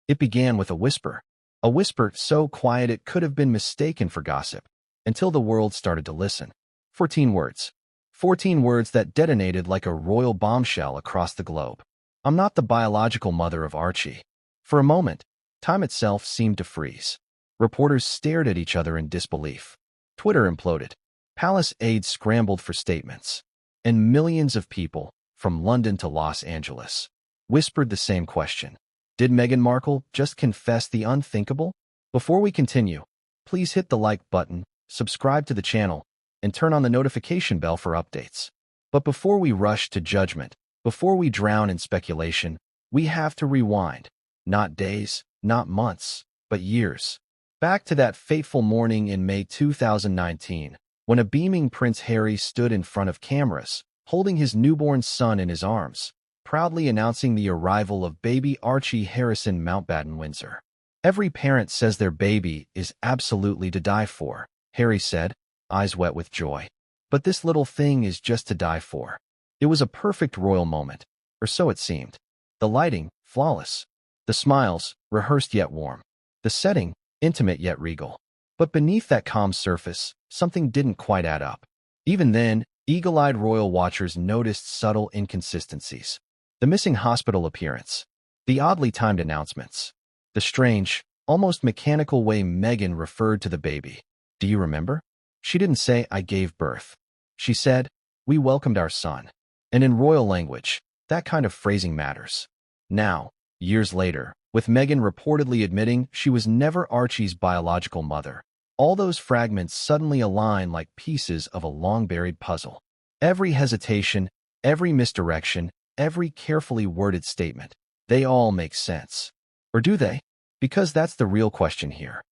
It began with a whisper so quiet it could have been mistaken for gossip, until the world started to listen. 14 words. 14 words that detonated like a royal bombshell across the globe. I'm not the biological mother of Archie. For a moment, time itself seemed to freeze. Reporters stared at each other in disbelief. Twitter imploded. Palace aides scrambled for statements. And millions of people, from London to Los Angeles, whispered the same question. Did Meghan Markle just confess the unthinkable? Before we continue, please hit the like button, subscribe to the channel, and turn on the notification bell for updates. But before we rush to judgment, before we drown in speculation, we have to rewind. Not days, not months, but years. Back to that fateful morning in May 2019, when a beaming Prince Harry stood in front of cameras, holding his newborn son in his arms, proudly announcing the arrival of baby Archie Harrison Mountbatten Windsor. Every parent says their baby is absolutely to die for, Harry said, eyes wet with joy. But this little thing is just to die for. It was a perfect royal moment, or so it seemed. The lighting, flawless. The smiles, rehearsed yet warm. The setting, intimate yet regal. But beneath that calm surface, something didn't quite add up. Even then, eagle-eyed royal watchers noticed subtle inconsistencies. The missing hospital appearance. The oddly timed announcements. The strange, almost mechanical way Meghan referred to the baby. Do you remember? She didn't say, "I gave birth." She said, "We welcomed our son." And in royal language, that kind of phrasing matters. Now, years later, with Meghan reportedly admitting she was never Archie's biological mother, all those fragments suddenly align like pieces of a long-buried puzzle. Every hesitation, every misdirection, every carefully worded statement, they all make sense. Or do they? Because that's the real question here.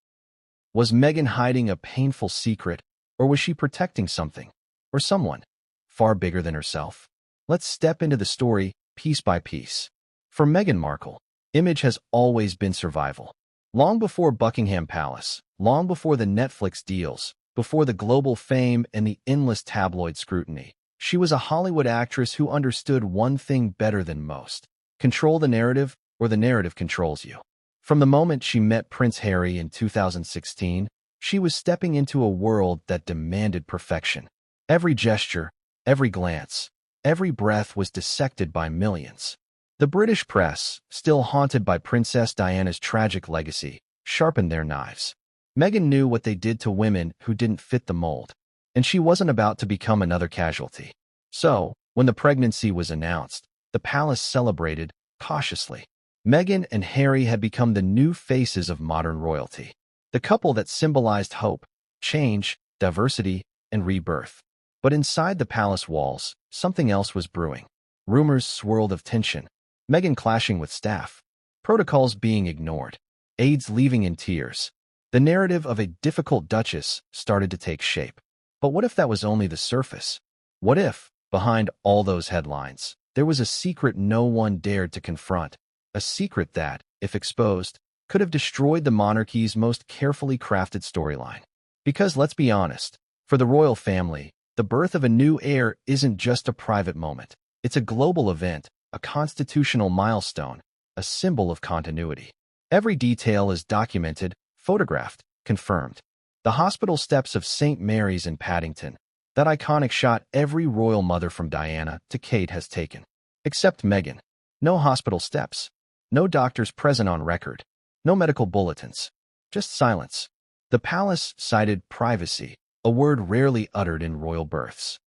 Was Meghan hiding a painful secret, or was she protecting something, or someone, far bigger than herself? Let's step into the story, piece by piece. For Meghan Markle, image has always been survival. Long before Buckingham Palace, long before the Netflix deals, before the global fame and the endless tabloid scrutiny, she was a Hollywood actress who understood one thing better than most. Control the narrative, or the narrative controls you. From the moment she met Prince Harry in 2016, she was stepping into a world that demanded perfection. Every gesture, every glance, every breath was dissected by millions. The British press, still haunted by Princess Diana's tragic legacy, sharpened their knives. Meghan knew what they did to women who didn't fit the mold, and she wasn't about to become another casualty. So, when the pregnancy was announced, the palace celebrated, cautiously. Meghan and Harry had become the new faces of modern royalty. The couple that symbolized hope, change, diversity, and rebirth. But inside the palace walls, something else was brewing. Rumors swirled of tension. Meghan clashing with staff. Protocols being ignored. Aides leaving in tears. The narrative of a difficult duchess started to take shape. But what if that was only the surface? What if, behind all those headlines, there was a secret no one dared to confront? A secret that, if exposed, could have destroyed the monarchy's most carefully crafted storyline. Because let's be honest, for the royal family, the birth of a new heir isn't just a private moment. It's a global event, a constitutional milestone, a symbol of continuity. Every detail is documented, photographed, confirmed. The hospital steps of St. Mary's in Paddington, that iconic shot every royal mother from Diana to Kate has taken. Except Meghan. No hospital steps. No doctors present on record. No medical bulletins. Just silence. The palace cited privacy, a word rarely uttered in royal births.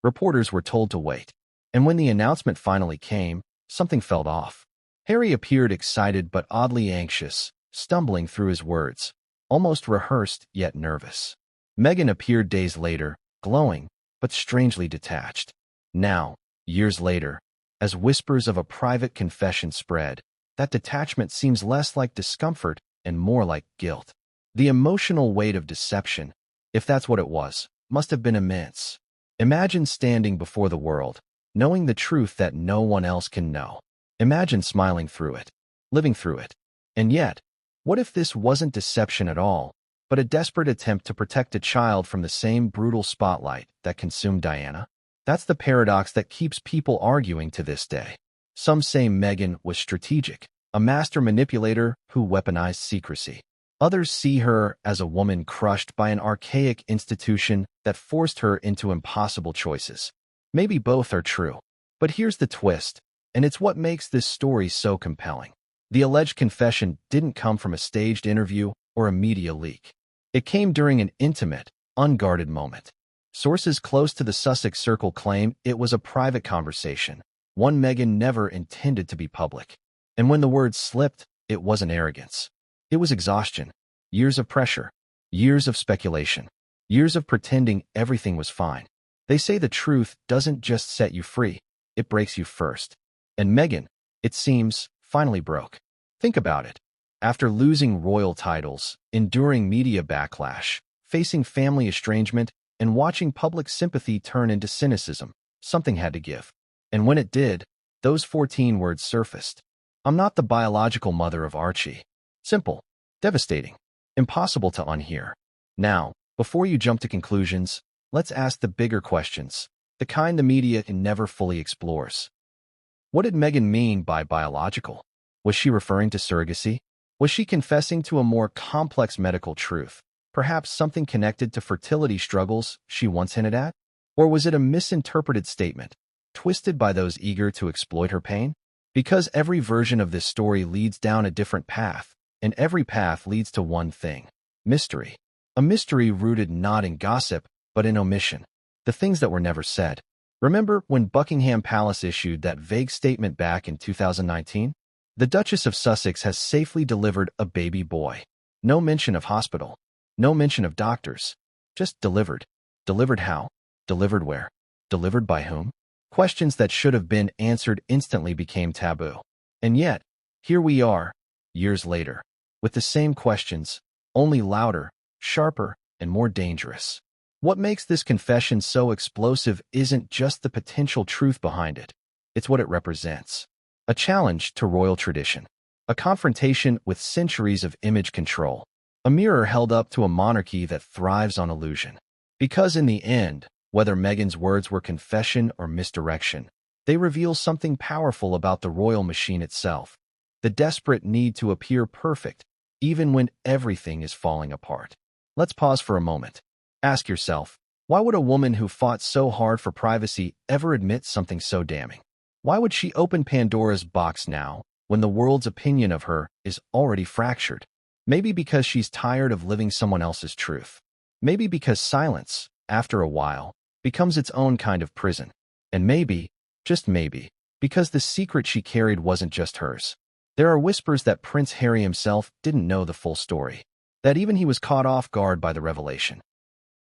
Reporters were told to wait. And when the announcement finally came, something felt off. Harry appeared excited but oddly anxious, stumbling through his words, almost rehearsed yet nervous. Meghan appeared days later, glowing, but strangely detached. Now, years later, as whispers of a private confession spread, that detachment seems less like discomfort and more like guilt. The emotional weight of deception, if that's what it was, must have been immense. Imagine standing before the world, knowing the truth that no one else can know. Imagine smiling through it, living through it. And yet, what if this wasn't deception at all, but a desperate attempt to protect a child from the same brutal spotlight that consumed Diana? That's the paradox that keeps people arguing to this day. Some say Meghan was strategic. a master manipulator who weaponized secrecy. Others see her as a woman crushed by an archaic institution that forced her into impossible choices. Maybe both are true. But here's the twist, and it's what makes this story so compelling. The alleged confession didn't come from a staged interview or a media leak. It came during an intimate, unguarded moment. Sources close to the Sussex circle claim it was a private conversation, one Meghan never intended to be public. And when the words slipped, it wasn't arrogance. It was exhaustion, years of pressure, years of speculation, years of pretending everything was fine. They say the truth doesn't just set you free, it breaks you first. And Meghan, it seems, finally broke. Think about it. After losing royal titles, enduring media backlash, facing family estrangement, and watching public sympathy turn into cynicism, something had to give. And when it did, those 14 words surfaced. I'm not the biological mother of Archie. Simple, devastating, impossible to unhear. Now, before you jump to conclusions, let's ask the bigger questions, the kind the media never fully explores. What did Meghan mean by biological? Was she referring to surrogacy? Was she confessing to a more complex medical truth, perhaps something connected to fertility struggles she once hinted at? Or was it a misinterpreted statement, twisted by those eager to exploit her pain? Because every version of this story leads down a different path, and every path leads to one thing: mystery. A mystery rooted not in gossip, but in omission. The things that were never said. Remember when Buckingham Palace issued that vague statement back in 2019? The Duchess of Sussex has safely delivered a baby boy. No mention of hospital. No mention of doctors. Just delivered. Delivered how? Delivered where? Delivered by whom? Questions that should have been answered instantly became taboo. And yet, here we are, years later, with the same questions, only louder, sharper, and more dangerous. What makes this confession so explosive isn't just the potential truth behind it. It's what it represents. A challenge to royal tradition. A confrontation with centuries of image control. A mirror held up to a monarchy that thrives on illusion. Because in the end, whether Meghan's words were confession or misdirection, they reveal something powerful about the royal machine itself. The desperate need to appear perfect, even when everything is falling apart. Let's pause for a moment. Ask yourself, why would a woman who fought so hard for privacy ever admit something so damning? Why would she open Pandora's box now, when the world's opinion of her is already fractured? Maybe because she's tired of living someone else's truth. Maybe because silence, after a while, becomes its own kind of prison. And maybe, just maybe, because the secret she carried wasn't just hers. There are whispers that Prince Harry himself didn't know the full story, that even he was caught off guard by the revelation.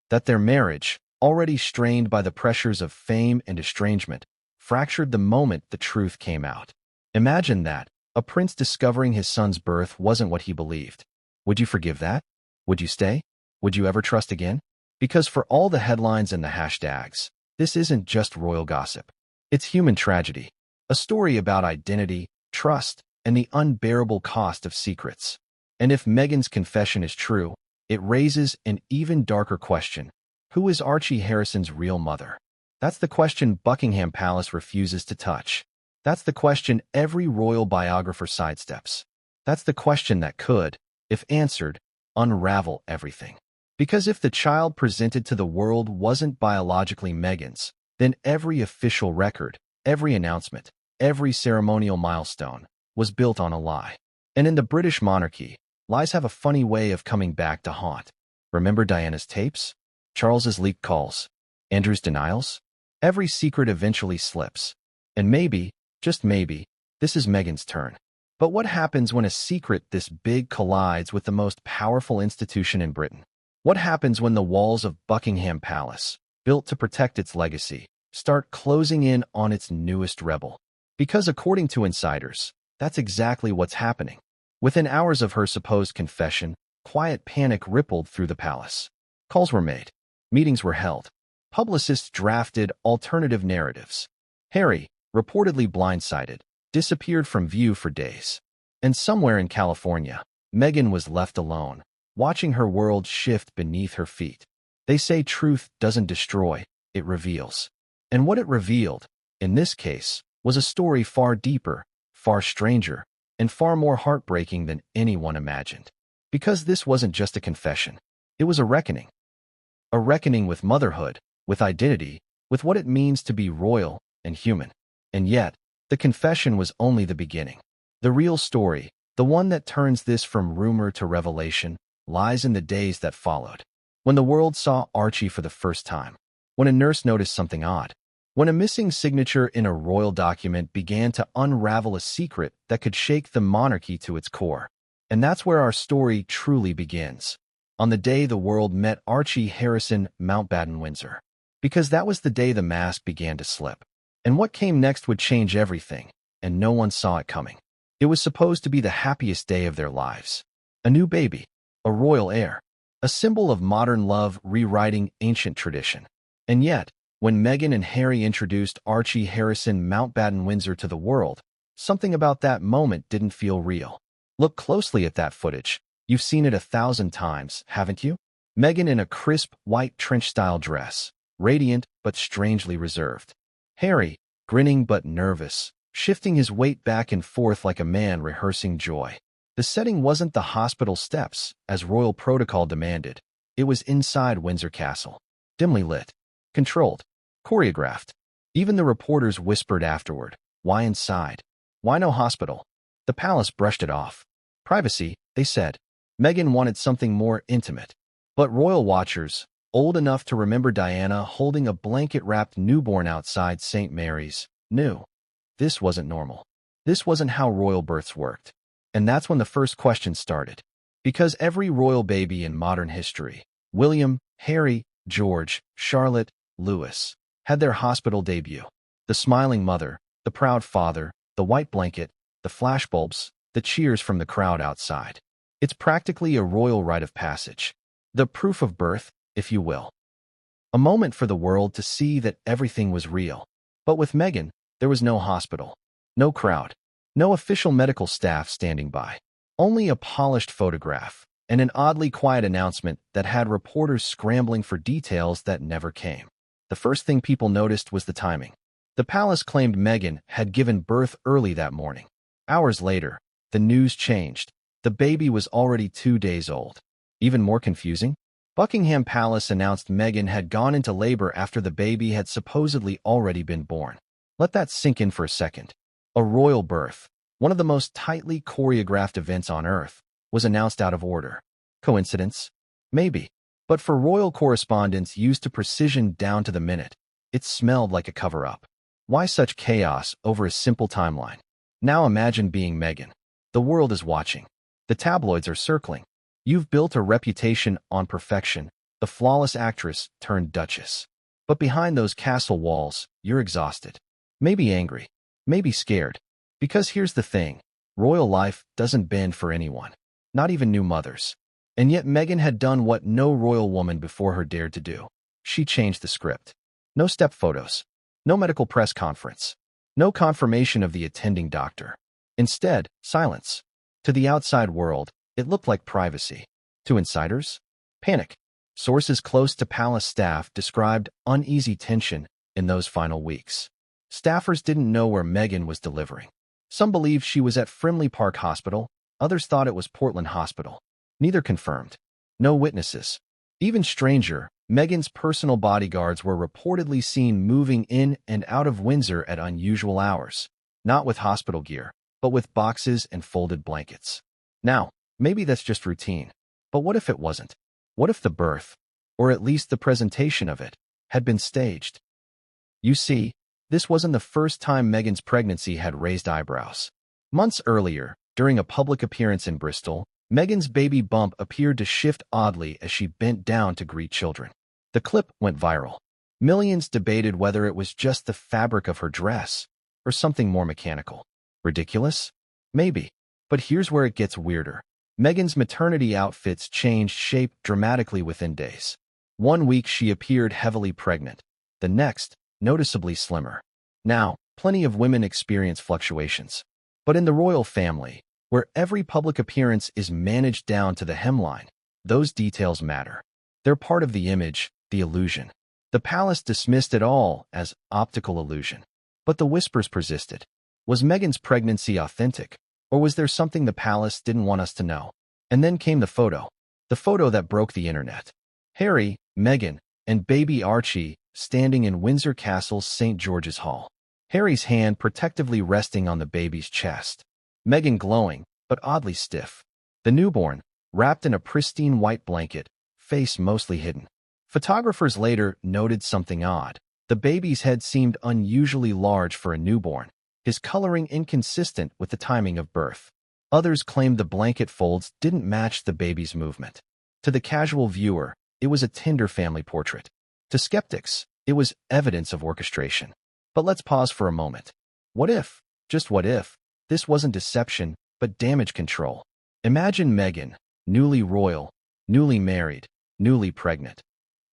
That their marriage, already strained by the pressures of fame and estrangement, fractured the moment the truth came out. Imagine that, a prince discovering his son's birth wasn't what he believed. Would you forgive that? Would you stay? Would you ever trust again? Because for all the headlines and the hashtags, this isn't just royal gossip. It's human tragedy, a story about identity, trust, and the unbearable cost of secrets. And if Meghan's confession is true, it raises an even darker question. Who is Archie Harrison's real mother? That's the question Buckingham Palace refuses to touch. That's the question every royal biographer sidesteps. That's the question that could, if answered, unravel everything. Because if the child presented to the world wasn't biologically Meghan's, then every official record, every announcement, every ceremonial milestone was built on a lie. And in the British monarchy, lies have a funny way of coming back to haunt. Remember Diana's tapes? Charles's leaked calls? Andrew's denials? Every secret eventually slips. And maybe, just maybe, this is Meghan's turn. But what happens when a secret this big collides with the most powerful institution in Britain? What happens when the walls of Buckingham Palace, built to protect its legacy, start closing in on its newest rebel? Because according to insiders, that's exactly what's happening. Within hours of her supposed confession, quiet panic rippled through the palace. Calls were made. Meetings were held. Publicists drafted alternative narratives. Harry, reportedly blindsided, disappeared from view for days. And somewhere in California, Meghan was left alone, watching her world shift beneath her feet. They say truth doesn't destroy, it reveals. And what it revealed, in this case, was a story far deeper, far stranger, and far more heartbreaking than anyone imagined. Because this wasn't just a confession. It was a reckoning. A reckoning with motherhood, with identity, with what it means to be royal and human. And yet, the confession was only the beginning. The real story, the one that turns this from rumor to revelation, lies in the days that followed. When the world saw Archie for the first time. When a nurse noticed something odd. When a missing signature in a royal document began to unravel a secret that could shake the monarchy to its core. And that's where our story truly begins. On the day the world met Archie Harrison Mountbatten-Windsor. Because that was the day the mask began to slip. And what came next would change everything, and no one saw it coming. It was supposed to be the happiest day of their lives. A new baby, a royal heir, a symbol of modern love rewriting ancient tradition. And yet, when Meghan and Harry introduced Archie Harrison Mountbatten-Windsor to the world, something about that moment didn't feel real. Look closely at that footage. You've seen it 1,000 times, haven't you? Meghan in a crisp, white trench-style dress, radiant but strangely reserved. Harry, grinning but nervous, shifting his weight back and forth like a man rehearsing joy. The setting wasn't the hospital steps, as royal protocol demanded. It was inside Windsor Castle. Dimly lit. Controlled. Choreographed. Even the reporters whispered afterward, "Why inside? Why no hospital?" The palace brushed it off. Privacy, they said. Meghan wanted something more intimate. But royal watchers, old enough to remember Diana holding a blanket-wrapped newborn outside St. Mary's, knew. This wasn't normal. This wasn't how royal births worked. And that's when the first question started. Because every royal baby in modern history, William, Harry, George, Charlotte, Louis, had their hospital debut. The smiling mother, the proud father, the white blanket, the flashbulbs, the cheers from the crowd outside. It's practically a royal rite of passage. The proof of birth, if you will. A moment for the world to see that everything was real. But with Meghan, there was no hospital, no crowd, no official medical staff standing by. Only a polished photograph and an oddly quiet announcement that had reporters scrambling for details that never came. The first thing people noticed was the timing. The palace claimed Meghan had given birth early that morning. Hours later, the news changed. The baby was already 2 days old. Even more confusing? Buckingham Palace announced Meghan had gone into labor after the baby had supposedly already been born. Let that sink in for a second. A royal birth, one of the most tightly choreographed events on Earth, was announced out of order. Coincidence? Maybe. But for royal correspondents used to precision down to the minute, it smelled like a cover-up. Why such chaos over a simple timeline? Now imagine being Meghan. The world is watching. The tabloids are circling. You've built a reputation on perfection, the flawless actress turned duchess. But behind those castle walls, you're exhausted. Maybe angry. Maybe scared. Because here's the thing. Royal life doesn't bend for anyone. Not even new mothers. And yet Meghan had done what no royal woman before her dared to do. She changed the script. No step photos. No medical press conference. No confirmation of the attending doctor. Instead, silence. To the outside world, it looked like privacy. To insiders? Panic. Sources close to palace staff described uneasy tension in those final weeks. Staffers didn't know where Meghan was delivering. Some believed she was at Frimley Park Hospital, others thought it was Portland Hospital. Neither confirmed. No witnesses. Even stranger, Meghan's personal bodyguards were reportedly seen moving in and out of Windsor at unusual hours. Not with hospital gear, but with boxes and folded blankets. Now, maybe that's just routine. But what if it wasn't? What if the birth, or at least the presentation of it, had been staged? You see, this wasn't the first time Meghan's pregnancy had raised eyebrows. Months earlier, during a public appearance in Bristol, Meghan's baby bump appeared to shift oddly as she bent down to greet children. The clip went viral. Millions debated whether it was just the fabric of her dress or something more mechanical. Ridiculous? Maybe. But here's where it gets weirder. Meghan's maternity outfits changed shape dramatically within days. One week she appeared heavily pregnant. The next, noticeably slimmer. Now, plenty of women experience fluctuations. But in the royal family, where every public appearance is managed down to the hemline, those details matter. They're part of the image, the illusion. The palace dismissed it all as optical illusion. But the whispers persisted. Was Meghan's pregnancy authentic? Or was there something the palace didn't want us to know? And then came the photo that broke the internet. Harry, Meghan, and baby Archie standing in Windsor Castle's St. George's Hall. Harry's hand protectively resting on the baby's chest. Meghan glowing, but oddly stiff. The newborn, wrapped in a pristine white blanket, face mostly hidden. Photographers later noted something odd. The baby's head seemed unusually large for a newborn, his coloring inconsistent with the timing of birth. Others claimed the blanket folds didn't match the baby's movement. To the casual viewer, it was a tender family portrait. To skeptics, it was evidence of orchestration. But let's pause for a moment. What if, just what if, this wasn't deception, but damage control? Imagine Meghan, newly royal, newly married, newly pregnant,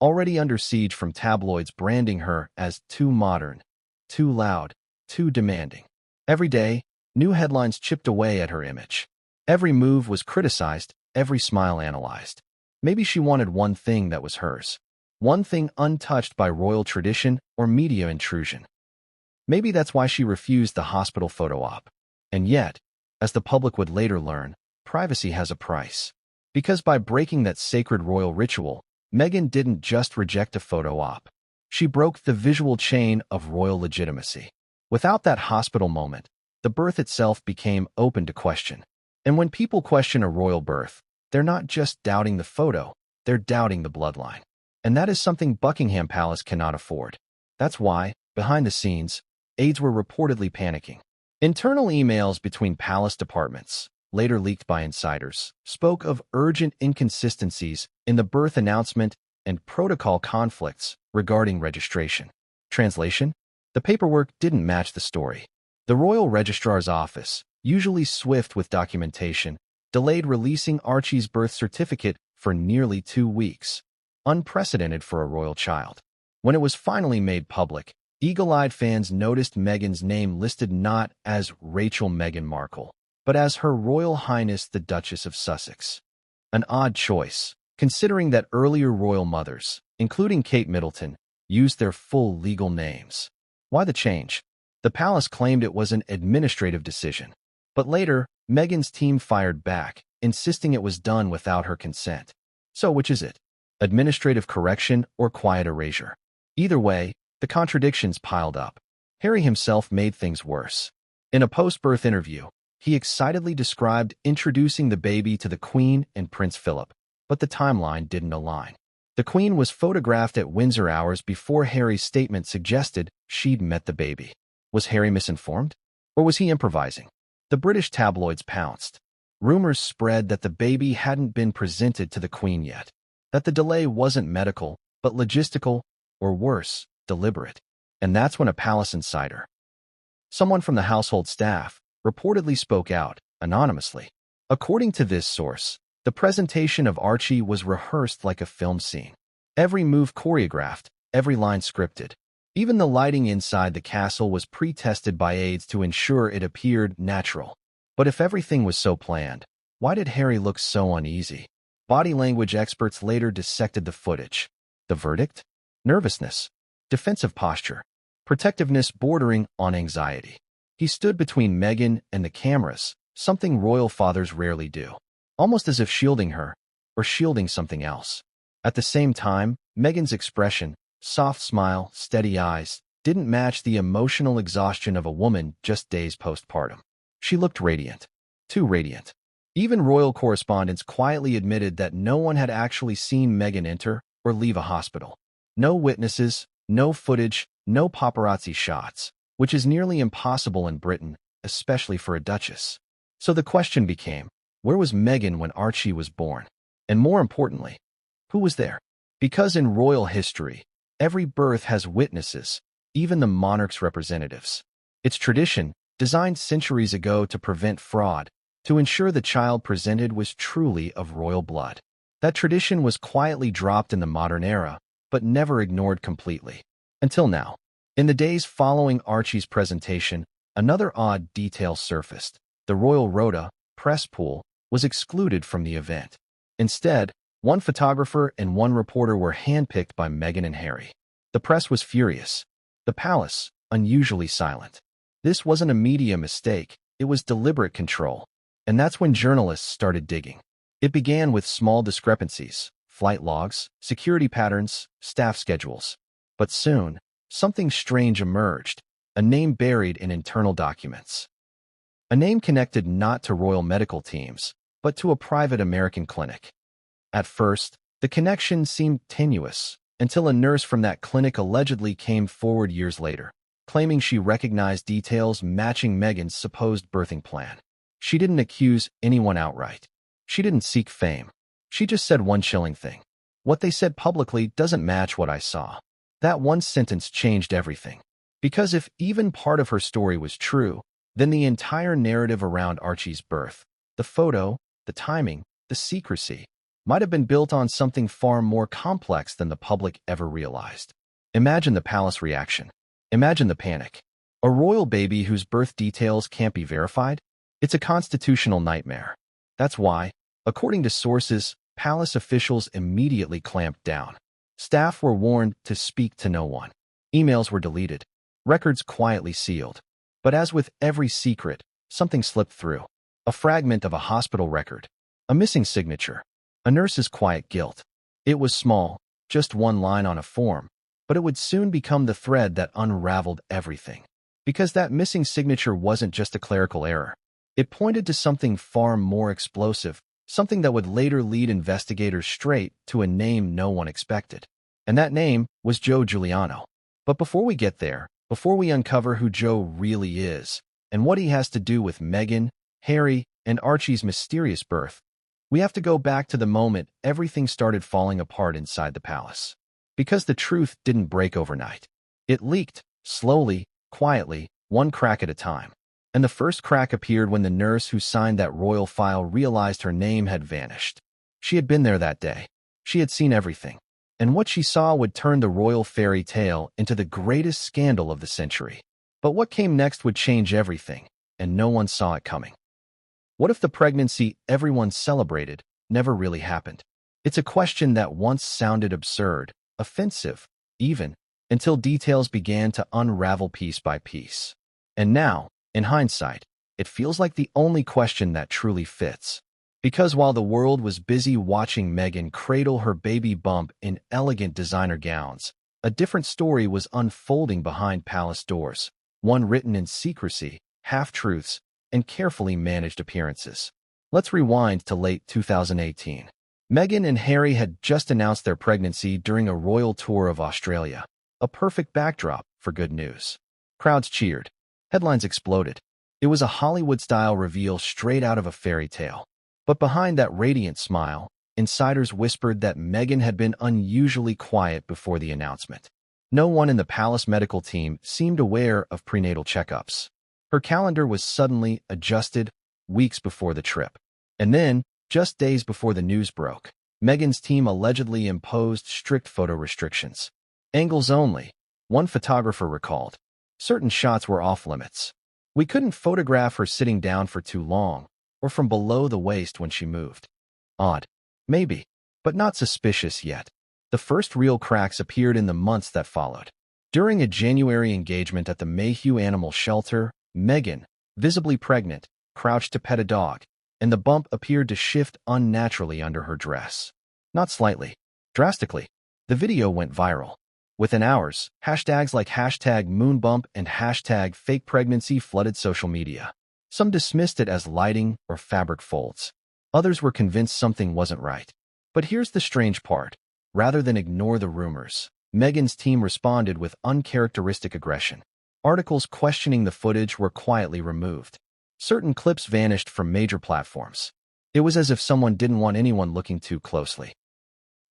already under siege from tabloids branding her as too modern, too loud, too demanding. Every day, new headlines chipped away at her image. Every move was criticized, every smile analyzed. Maybe she wanted one thing that was hers. One thing untouched by royal tradition or media intrusion. Maybe that's why she refused the hospital photo op. And yet, as the public would later learn, privacy has a price. Because by breaking that sacred royal ritual, Meghan didn't just reject a photo op. She broke the visual chain of royal legitimacy. Without that hospital moment, the birth itself became open to question. And when people question a royal birth, they're not just doubting the photo, they're doubting the bloodline. And that is something Buckingham Palace cannot afford. That's why, behind the scenes, aides were reportedly panicking. Internal emails between palace departments, later leaked by insiders, spoke of urgent inconsistencies in the birth announcement and protocol conflicts regarding registration. Translation? The paperwork didn't match the story. The Royal Registrar's Office, usually swift with documentation, delayed releasing Archie's birth certificate for nearly 2 weeks, unprecedented for a royal child. When it was finally made public, eagle-eyed fans noticed Meghan's name listed not as Rachel Meghan Markle, but as Her Royal Highness the Duchess of Sussex. An odd choice, considering that earlier royal mothers, including Kate Middleton, used their full legal names. Why the change? The palace claimed it was an administrative decision. But later, Meghan's team fired back, insisting it was done without her consent. So which is it? Administrative correction or quiet erasure? Either way, the contradictions piled up. Harry himself made things worse. In a post-birth interview, he excitedly described introducing the baby to the Queen and Prince Philip, but the timeline didn't align. The Queen was photographed at Windsor hours before Harry's statement suggested she'd met the baby. Was Harry misinformed? Or was he improvising? The British tabloids pounced. Rumors spread that the baby hadn't been presented to the Queen yet, that the delay wasn't medical, but logistical, or worse, deliberate. And that's when a palace insider, someone from the household staff, reportedly spoke out, anonymously. According to this source, the presentation of Archie was rehearsed like a film scene. Every move choreographed, every line scripted. Even the lighting inside the castle was pre-tested by aides to ensure it appeared natural. But if everything was so planned, why did Harry look so uneasy? Body language experts later dissected the footage. The verdict? Nervousness, defensive posture, protectiveness bordering on anxiety. He stood between Meghan and the cameras, something royal fathers rarely do, almost as if shielding her, or shielding something else. At the same time, Meghan's expression, soft smile, steady eyes, didn't match the emotional exhaustion of a woman just days postpartum. She looked radiant. Too radiant. Even royal correspondents quietly admitted that no one had actually seen Meghan enter or leave a hospital. No witnesses, no footage, no paparazzi shots, which is nearly impossible in Britain, especially for a duchess. So the question became, where was Meghan when Archie was born? And more importantly, who was there? Because in royal history, every birth has witnesses, even the monarch's representatives. It's tradition, designed centuries ago to prevent fraud, to ensure the child presented was truly of royal blood. That tradition was quietly dropped in the modern era, but never ignored completely. Until now. In the days following Archie's presentation, another odd detail surfaced. The royal rota, press pool, was excluded from the event. Instead, one photographer and one reporter were handpicked by Meghan and Harry. The press was furious. The palace, unusually silent. This wasn't a media mistake, it was deliberate control. And that's when journalists started digging. It began with small discrepancies, flight logs, security patterns, staff schedules. But soon, something strange emerged, a name buried in internal documents. A name connected not to royal medical teams, but to a private American clinic. At first, the connection seemed tenuous, until a nurse from that clinic allegedly came forward years later, claiming she recognized details matching Meghan's supposed birthing plan. She didn't accuse anyone outright. She didn't seek fame. She just said one chilling thing. What they said publicly doesn't match what I saw. That one sentence changed everything. Because if even part of her story was true, then the entire narrative around Archie's birth, the photo, the timing, the secrecy, might have been built on something far more complex than the public ever realized. Imagine the palace reaction. Imagine the panic. A royal baby whose birth details can't be verified? It's a constitutional nightmare. That's why, according to sources, palace officials immediately clamped down. Staff were warned to speak to no one. Emails were deleted. Records quietly sealed. But as with every secret, something slipped through. A fragment of a hospital record. A missing signature. A nurse's quiet guilt. It was small, just one line on a form, but it would soon become the thread that unraveled everything. Because that missing signature wasn't just a clerical error. It pointed to something far more explosive, something that would later lead investigators straight to a name no one expected. And that name was Joe Giuliano. But before we get there, before we uncover who Joe really is, and what he has to do with Meghan, Harry, and Archie's mysterious birth, we have to go back to the moment everything started falling apart inside the palace. Because the truth didn't break overnight. It leaked, slowly, quietly, one crack at a time. And the first crack appeared when the nurse who signed that royal file realized her name had vanished. She had been there that day. She had seen everything. And what she saw would turn the royal fairy tale into the greatest scandal of the century. But what came next would change everything, and no one saw it coming. What if the pregnancy everyone celebrated never really happened? It's a question that once sounded absurd, offensive, even, until details began to unravel piece by piece. And now, in hindsight, it feels like the only question that truly fits. Because while the world was busy watching Meghan cradle her baby bump in elegant designer gowns, a different story was unfolding behind palace doors, one written in secrecy, half-truths, and carefully managed appearances. Let's rewind to late 2018. Meghan and Harry had just announced their pregnancy during a royal tour of Australia, a perfect backdrop for good news. Crowds cheered. Headlines exploded. It was a Hollywood-style reveal straight out of a fairy tale. But behind that radiant smile, insiders whispered that Meghan had been unusually quiet before the announcement. No one in the palace medical team seemed aware of prenatal checkups. Her calendar was suddenly adjusted weeks before the trip. And then, just days before the news broke, Meghan's team allegedly imposed strict photo restrictions. Angles only, one photographer recalled. Certain shots were off-limits. We couldn't photograph her sitting down for too long, or from below the waist when she moved. Odd. Maybe, but not suspicious yet. The first real cracks appeared in the months that followed. During a January engagement at the Mayhew Animal Shelter, Meghan, visibly pregnant, crouched to pet a dog, and the bump appeared to shift unnaturally under her dress. Not slightly, drastically. The video went viral. Within hours, hashtags like #moonbump and #fakepregnancy flooded social media. Some dismissed it as lighting or fabric folds. Others were convinced something wasn't right. But here's the strange part. Rather than ignore the rumors, Meghan's team responded with uncharacteristic aggression. Articles questioning the footage were quietly removed. Certain clips vanished from major platforms. It was as if someone didn't want anyone looking too closely.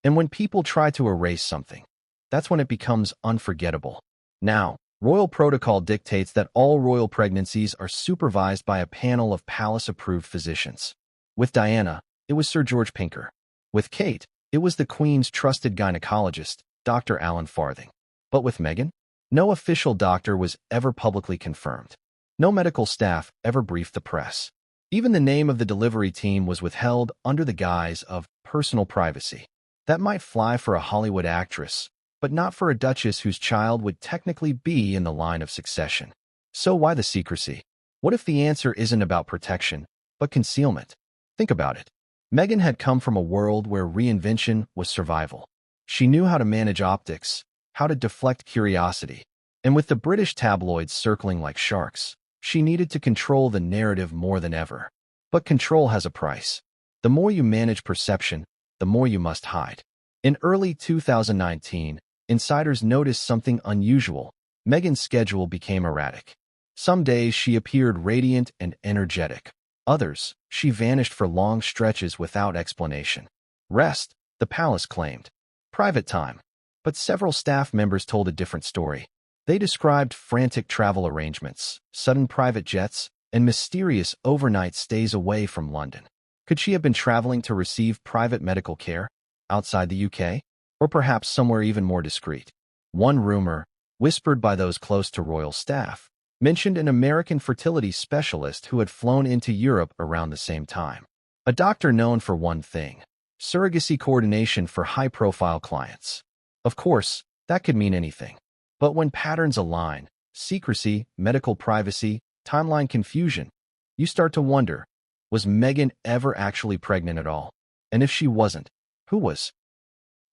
And when people try to erase something, that's when it becomes unforgettable. Now, royal protocol dictates that all royal pregnancies are supervised by a panel of palace-approved physicians. With Diana, it was Sir George Pinker. With Kate, it was the Queen's trusted gynecologist, Dr. Alan Farthing. But with Meghan, no official doctor was ever publicly confirmed. No medical staff ever briefed the press. Even the name of the delivery team was withheld under the guise of personal privacy. That might fly for a Hollywood actress, but not for a duchess whose child would technically be in the line of succession. So why the secrecy? What if the answer isn't about protection, but concealment. Think about it. Meghan had come from a world where reinvention was survival. She knew how to manage optics, how to deflect curiosity, and with the British tabloids circling like sharks, she needed to control the narrative more than ever. But control has a price. The more you manage perception, the more you must hide. In early 2019, insiders noticed something unusual. Meghan's schedule became erratic. Some days she appeared radiant and energetic. Others, she vanished for long stretches without explanation. Rest, the palace claimed. Private time. But several staff members told a different story. They described frantic travel arrangements, sudden private jets, and mysterious overnight stays away from London. Could she have been traveling to receive private medical care outside the UK? Or perhaps somewhere even more discreet? One rumor, whispered by those close to royal staff, mentioned an American fertility specialist who had flown into Europe around the same time. A doctor known for one thing: surrogacy coordination for high-profile clients. Of course, that could mean anything. But when patterns align, secrecy, medical privacy, timeline confusion, you start to wonder, was Meghan ever actually pregnant at all? And if she wasn't, who was?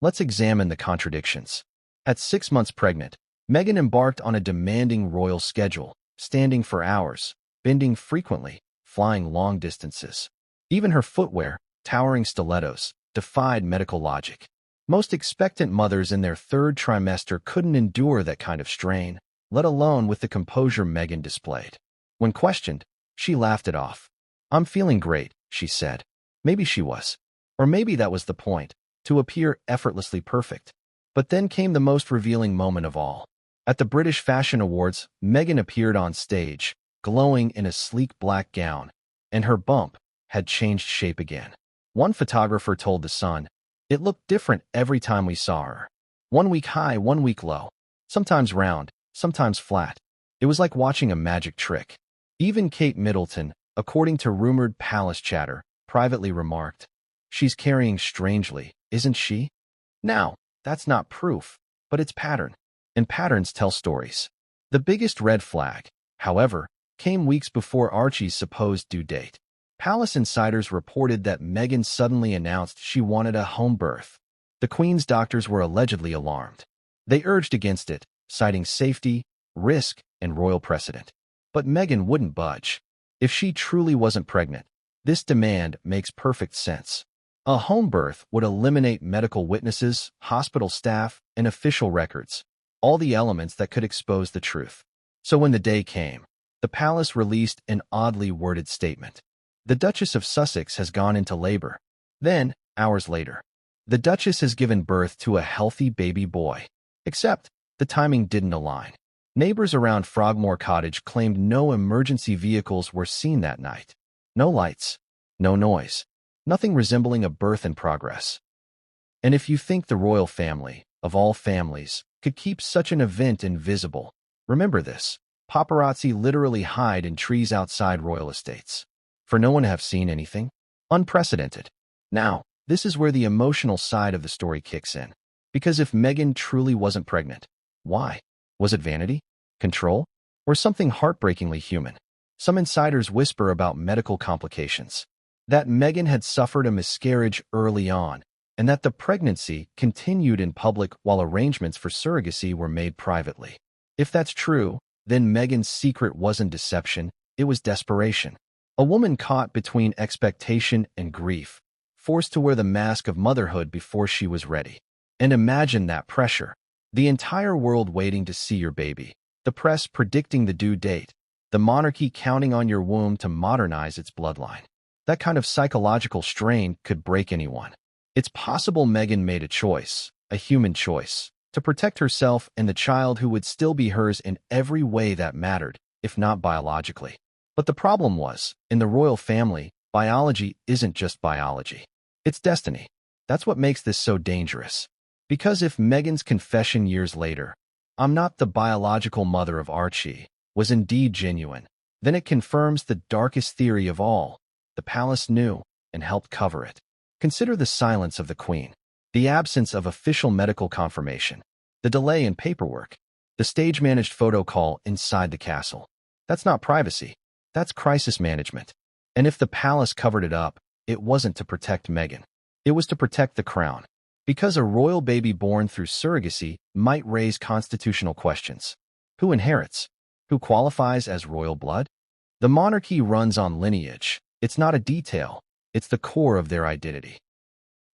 Let's examine the contradictions. At 6 months pregnant, Meghan embarked on a demanding royal schedule, standing for hours, bending frequently, flying long distances. Even her footwear, towering stilettos, defied medical logic. Most expectant mothers in their third trimester couldn't endure that kind of strain, let alone with the composure Meghan displayed. When questioned, she laughed it off. "I'm feeling great," she said. Maybe she was. Or maybe that was the point, to appear effortlessly perfect. But then came the most revealing moment of all. At the British Fashion Awards, Meghan appeared on stage, glowing in a sleek black gown, and her bump had changed shape again. One photographer told The Sun, "It looked different every time we saw her. 1 week high, 1 week low. Sometimes round, sometimes flat. It was like watching a magic trick." Even Kate Middleton, according to rumored palace chatter, privately remarked, "She's carrying strangely, isn't she?" Now, that's not proof, but it's pattern. And patterns tell stories. The biggest red flag, however, came weeks before Archie's supposed due date. Palace insiders reported that Meghan suddenly announced she wanted a home birth. The Queen's doctors were allegedly alarmed. They urged against it, citing safety, risk, and royal precedent. But Meghan wouldn't budge. If she truly wasn't pregnant, this demand makes perfect sense. A home birth would eliminate medical witnesses, hospital staff, and official records, all the elements that could expose the truth. So when the day came, the palace released an oddly worded statement. "The Duchess of Sussex has gone into labor." Then, hours later, "The Duchess has given birth to a healthy baby boy." Except, the timing didn't align. Neighbors around Frogmore Cottage claimed no emergency vehicles were seen that night. No lights, no noise, nothing resembling a birth in progress. And if you think the royal family, of all families, could keep such an event invisible, remember this: paparazzi literally hide in trees outside royal estates. For no one to have seen anything? Unprecedented. Now, this is where the emotional side of the story kicks in. Because if Meghan truly wasn't pregnant, why? Was it vanity? Control? Or something heartbreakingly human? Some insiders whisper about medical complications. That Meghan had suffered a miscarriage early on, and that the pregnancy continued in public while arrangements for surrogacy were made privately. If that's true, then Meghan's secret wasn't deception, it was desperation. A woman caught between expectation and grief, forced to wear the mask of motherhood before she was ready. And imagine that pressure. The entire world waiting to see your baby, the press predicting the due date, the monarchy counting on your womb to modernize its bloodline. That kind of psychological strain could break anyone. It's possible Meghan made a choice, a human choice, to protect herself and the child who would still be hers in every way that mattered, if not biologically. But the problem was, in the royal family, biology isn't just biology. It's destiny. That's what makes this so dangerous. Because if Meghan's confession years later, "I'm not the biological mother of Archie," was indeed genuine, then it confirms the darkest theory of all: the palace knew and helped cover it. Consider the silence of the Queen, the absence of official medical confirmation, the delay in paperwork, the stage-managed photo call inside the castle. That's not privacy. That's crisis management. And if the palace covered it up, it wasn't to protect Meghan. It was to protect the crown. Because a royal baby born through surrogacy might raise constitutional questions. Who inherits? Who qualifies as royal blood? The monarchy runs on lineage. It's not a detail. It's the core of their identity.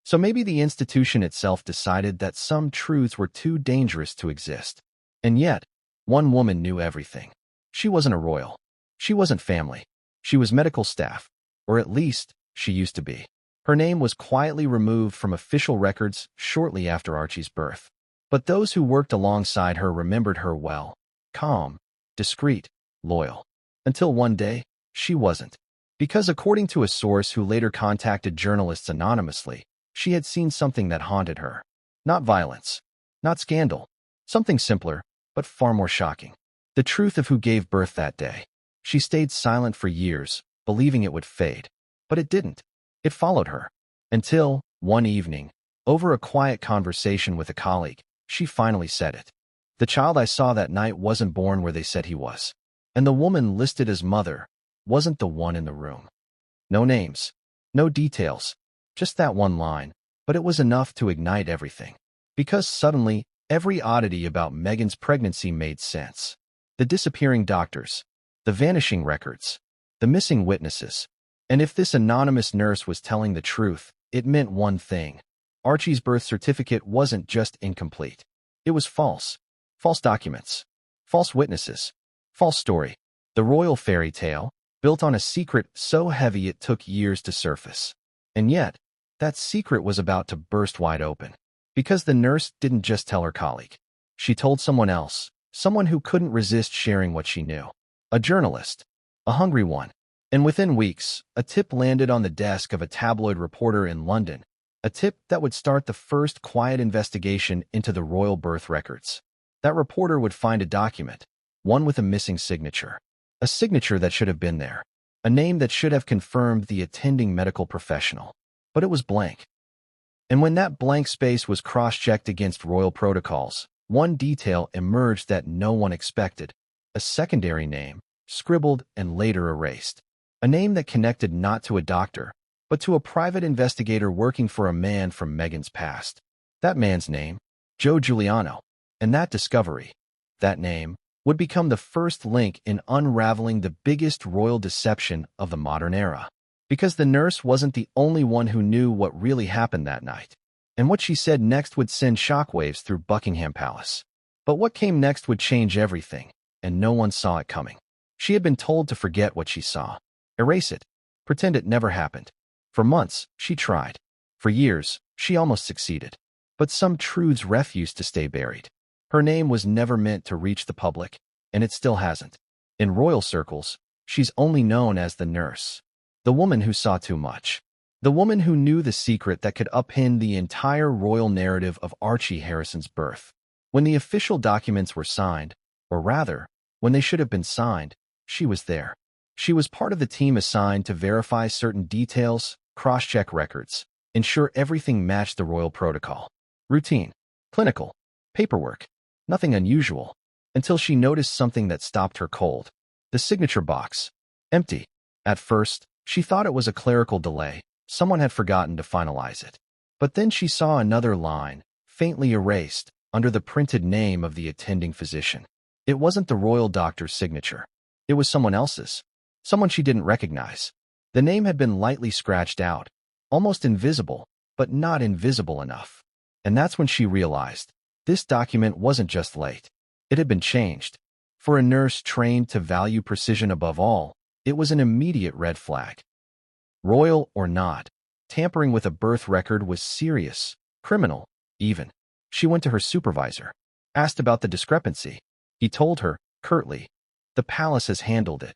So maybe the institution itself decided that some truths were too dangerous to exist. And yet, one woman knew everything. She wasn't a royal. She wasn't family. She was medical staff. Or at least, she used to be. Her name was quietly removed from official records shortly after Archie's birth. But those who worked alongside her remembered her well. Calm, discreet, loyal. Until one day, she wasn't. Because according to a source who later contacted journalists anonymously, she had seen something that haunted her. Not violence. Not scandal. Something simpler, but far more shocking. The truth of who gave birth that day. She stayed silent for years, believing it would fade. But it didn't. It followed her. Until, one evening, over a quiet conversation with a colleague, she finally said it. The child I saw that night wasn't born where they said he was. And the woman listed as mother wasn't the one in the room. No names. No details. Just that one line. But it was enough to ignite everything. Because suddenly, every oddity about Meghan's pregnancy made sense. The disappearing doctors. The vanishing records. The missing witnesses. And if this anonymous nurse was telling the truth, it meant one thing. Archie's birth certificate wasn't just incomplete. It was false. False documents. False witnesses. False story. The royal fairy tale, built on a secret so heavy it took years to surface. And yet, that secret was about to burst wide open. Because the nurse didn't just tell her colleague. She told someone else, someone who couldn't resist sharing what she knew. A journalist. A hungry one. And within weeks, a tip landed on the desk of a tabloid reporter in London. A tip that would start the first quiet investigation into the royal birth records. That reporter would find a document, one with a missing signature. A signature that should have been there. A name that should have confirmed the attending medical professional. But it was blank. And when that blank space was cross-checked against royal protocols, one detail emerged that no one expected. A secondary name, scribbled and later erased. A name that connected not to a doctor, but to a private investigator working for a man from Meghan's past. That man's name, Joe Giuliano. And that discovery, that name, would become the first link in unraveling the biggest royal deception of the modern era. Because the nurse wasn't the only one who knew what really happened that night. And what she said next would send shockwaves through Buckingham Palace. But what came next would change everything, and no one saw it coming. She had been told to forget what she saw. Erase it. Pretend it never happened. For months, she tried. For years, she almost succeeded. But some truths refused to stay buried. Her name was never meant to reach the public, and it still hasn't. In royal circles, she's only known as the nurse. The woman who saw too much. The woman who knew the secret that could upend the entire royal narrative of Archie Harrison's birth. When the official documents were signed, or rather, when they should have been signed, she was there. She was part of the team assigned to verify certain details, cross-check records, ensure everything matched the royal protocol. Routine, clinical, paperwork, nothing unusual, until she noticed something that stopped her cold. The signature box. Empty. At first, she thought it was a clerical delay. Someone had forgotten to finalize it. But then she saw another line, faintly erased, under the printed name of the attending physician. It wasn't the royal doctor's signature. It was someone else's. Someone she didn't recognize. The name had been lightly scratched out, almost invisible, but not invisible enough. And that's when she realized, this document wasn't just late. It had been changed. For a nurse trained to value precision above all, it was an immediate red flag. Royal or not, tampering with a birth record was serious, criminal, even. She went to her supervisor, asked about the discrepancy. He told her, curtly, the palace has handled it.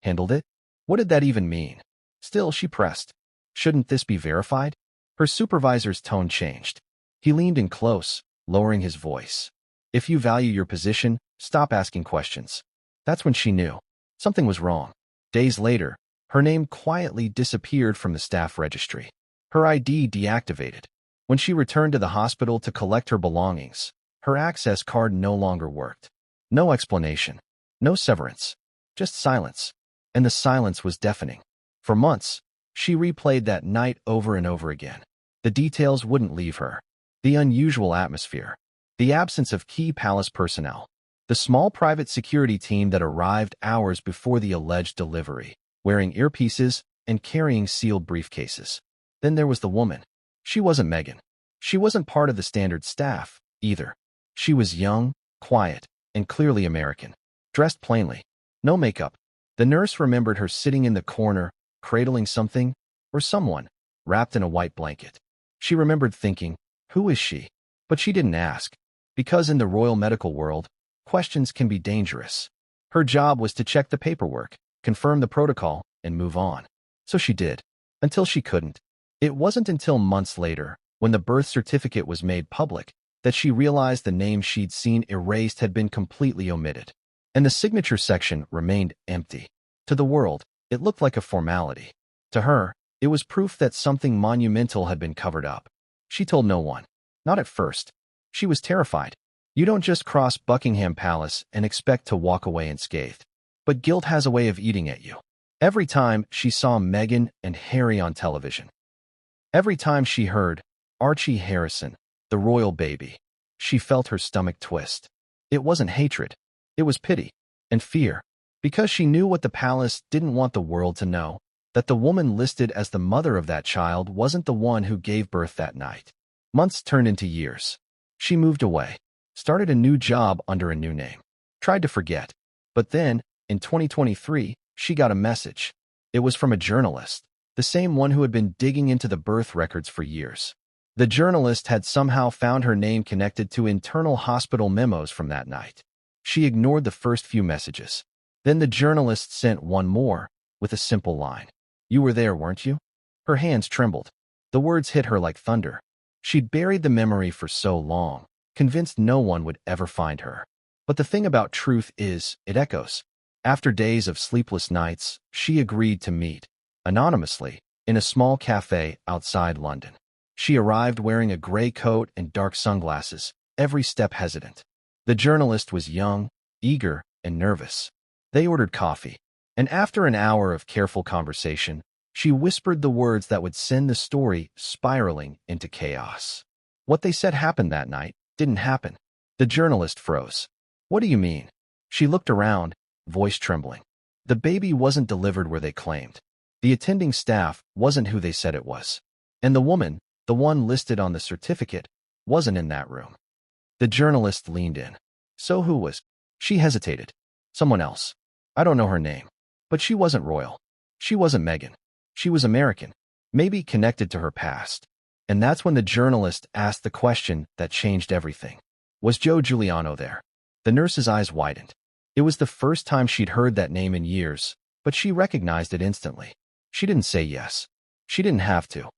Handled it? What did that even mean? Still, she pressed. Shouldn't this be verified? Her supervisor's tone changed. He leaned in close, lowering his voice. If you value your position, stop asking questions. That's when she knew. Something was wrong. Days later, her name quietly disappeared from the staff registry. Her ID deactivated. When she returned to the hospital to collect her belongings, her access card no longer worked. No explanation. No severance. Just silence. And the silence was deafening. For months, she replayed that night over and over again. The details wouldn't leave her. The unusual atmosphere, the absence of key palace personnel, the small private security team that arrived hours before the alleged delivery, wearing earpieces and carrying sealed briefcases. Then there was the woman. She wasn't Meghan. She wasn't part of the standard staff, either. She was young, quiet, and clearly American, dressed plainly. No makeup. The nurse remembered her sitting in the corner, cradling something, or someone, wrapped in a white blanket. She remembered thinking, who is she? But she didn't ask, because in the royal medical world, questions can be dangerous. Her job was to check the paperwork, confirm the protocol, and move on. So she did, until she couldn't. It wasn't until months later, when the birth certificate was made public, that she realized the name she'd seen erased had been completely omitted. And the signature section remained empty. To the world, it looked like a formality. To her, it was proof that something monumental had been covered up. She told no one. Not at first. She was terrified. You don't just cross Buckingham Palace and expect to walk away unscathed. But guilt has a way of eating at you. Every time she saw Meghan and Harry on television. Every time she heard Archie Harrison, the royal baby, she felt her stomach twist. It wasn't hatred. It was pity and fear, because she knew what the palace didn't want the world to know, that the woman listed as the mother of that child wasn't the one who gave birth that night. Months turned into years. She moved away, started a new job under a new name, tried to forget. But then, in 2023, she got a message. It was from a journalist, the same one who had been digging into the birth records for years. The journalist had somehow found her name connected to internal hospital memos from that night. She ignored the first few messages. Then the journalist sent one more, with a simple line. You were there, weren't you? Her hands trembled. The words hit her like thunder. She'd buried the memory for so long, convinced no one would ever find her. But the thing about truth is, it echoes. After days of sleepless nights, she agreed to meet, anonymously, in a small cafe outside London. She arrived wearing a gray coat and dark sunglasses, every step hesitant. The journalist was young, eager, and nervous. They ordered coffee, and after an hour of careful conversation, she whispered the words that would send the story spiraling into chaos. What they said happened that night didn't happen. The journalist froze. What do you mean? She looked around, voice trembling. The baby wasn't delivered where they claimed. The attending staff wasn't who they said it was. And the woman, the one listed on the certificate, wasn't in that room. The journalist leaned in. So who was? She hesitated. Someone else. I don't know her name. But she wasn't royal. She wasn't Meghan. She was American, maybe connected to her past. And that's when the journalist asked the question that changed everything. Was Joe Giuliano there? The nurse's eyes widened. It was the first time she'd heard that name in years, but she recognized it instantly. She didn't say yes. She didn't have to.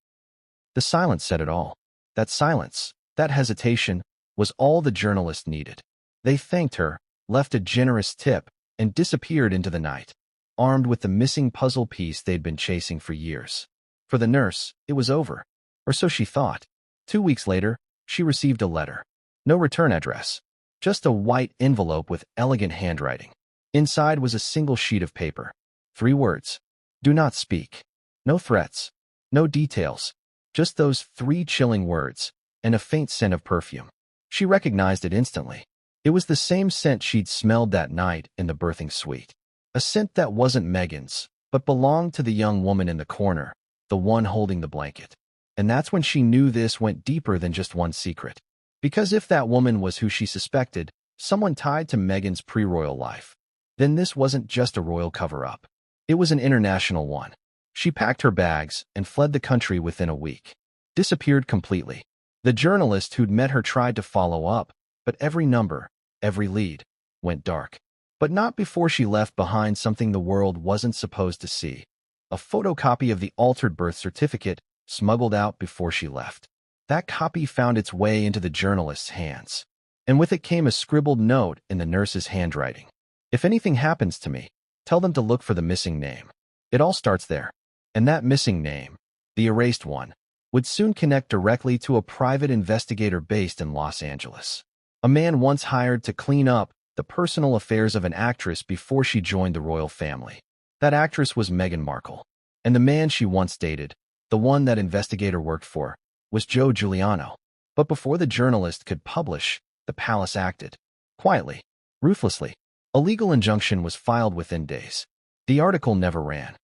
The silence said it all. That silence, that hesitation, was all the journalist needed. They thanked her, left a generous tip, and disappeared into the night, armed with the missing puzzle piece they'd been chasing for years. For the nurse, it was over. Or so she thought. 2 weeks later, she received a letter. No return address. Just a white envelope with elegant handwriting. Inside was a single sheet of paper. 3 words. Do not speak. No threats. No details. Just those 3 chilling words, and a faint scent of perfume. She recognized it instantly. It was the same scent she'd smelled that night in the birthing suite. A scent that wasn't Meghan's, but belonged to the young woman in the corner, the one holding the blanket. And that's when she knew this went deeper than just one secret. Because if that woman was who she suspected, someone tied to Meghan's pre-royal life, then this wasn't just a royal cover-up. It was an international one. She packed her bags and fled the country within a week. Disappeared completely. The journalist who'd met her tried to follow up, but every number, every lead, went dark. But not before she left behind something the world wasn't supposed to see. A photocopy of the altered birth certificate smuggled out before she left. That copy found its way into the journalist's hands. And with it came a scribbled note in the nurse's handwriting. If anything happens to me, tell them to look for the missing name. It all starts there. And that missing name, the erased one, would soon connect directly to a private investigator based in Los Angeles. A man once hired to clean up the personal affairs of an actress before she joined the royal family. That actress was Meghan Markle. And the man she once dated, the one that investigator worked for, was Joe Giuliano. But before the journalist could publish, the palace acted. Quietly, ruthlessly. A legal injunction was filed within days. The article never ran.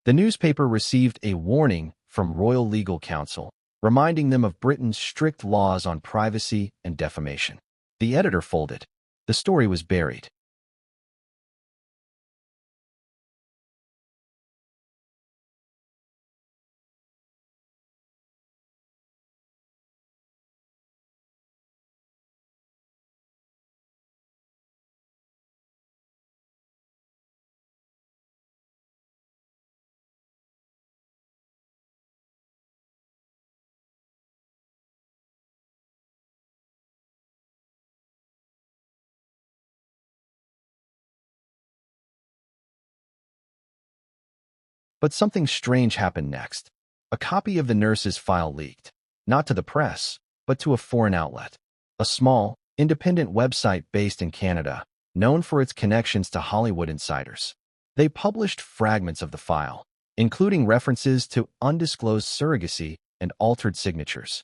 The newspaper received a warning from Royal Legal Counsel, reminding them of Britain's strict laws on privacy and defamation. The editor folded. The story was buried. But something strange happened next. A copy of the nurse's file leaked, not to the press, but to a foreign outlet. A small, independent website based in Canada, known for its connections to Hollywood insiders. They published fragments of the file, including references to undisclosed surrogacy and altered signatures.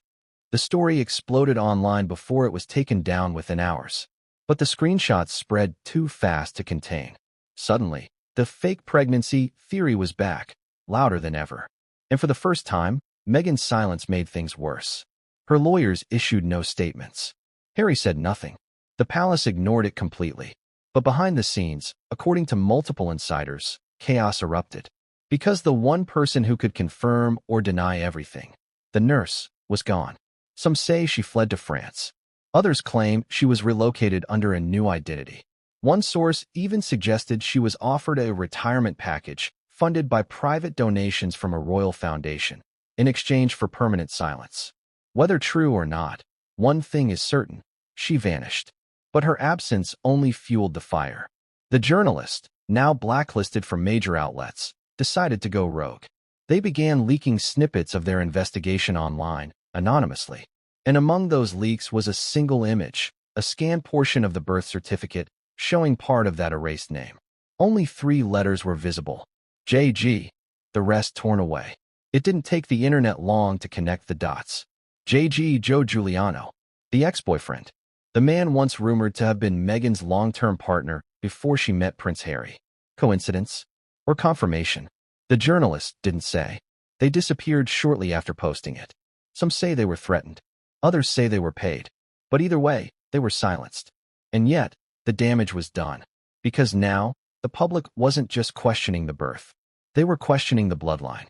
The story exploded online before it was taken down within hours. But the screenshots spread too fast to contain. Suddenly, the fake pregnancy theory was back, louder than ever. And for the first time, Meghan's silence made things worse. Her lawyers issued no statements. Harry said nothing. The palace ignored it completely. But behind the scenes, according to multiple insiders, chaos erupted. Because the one person who could confirm or deny everything, the nurse, was gone. Some say she fled to France. Others claim she was relocated under a new identity. One source even suggested she was offered a retirement package funded by private donations from a royal foundation in exchange for permanent silence. Whether true or not, one thing is certain: she vanished. But her absence only fueled the fire. The journalist, now blacklisted from major outlets, decided to go rogue. They began leaking snippets of their investigation online, anonymously. And among those leaks was a single image, a scanned portion of the birth certificate, showing part of that erased name. Only 3 letters were visible. JG, the rest torn away. It didn't take the internet long to connect the dots. JG Joe Giuliano, the ex-boyfriend. The man once rumored to have been Meghan's long-term partner before she met Prince Harry. Coincidence? Or confirmation? The journalist didn't say. They disappeared shortly after posting it. Some say they were threatened. Others say they were paid. But either way, they were silenced. And yet, the damage was done. Because now, the public wasn't just questioning the birth. They were questioning the bloodline.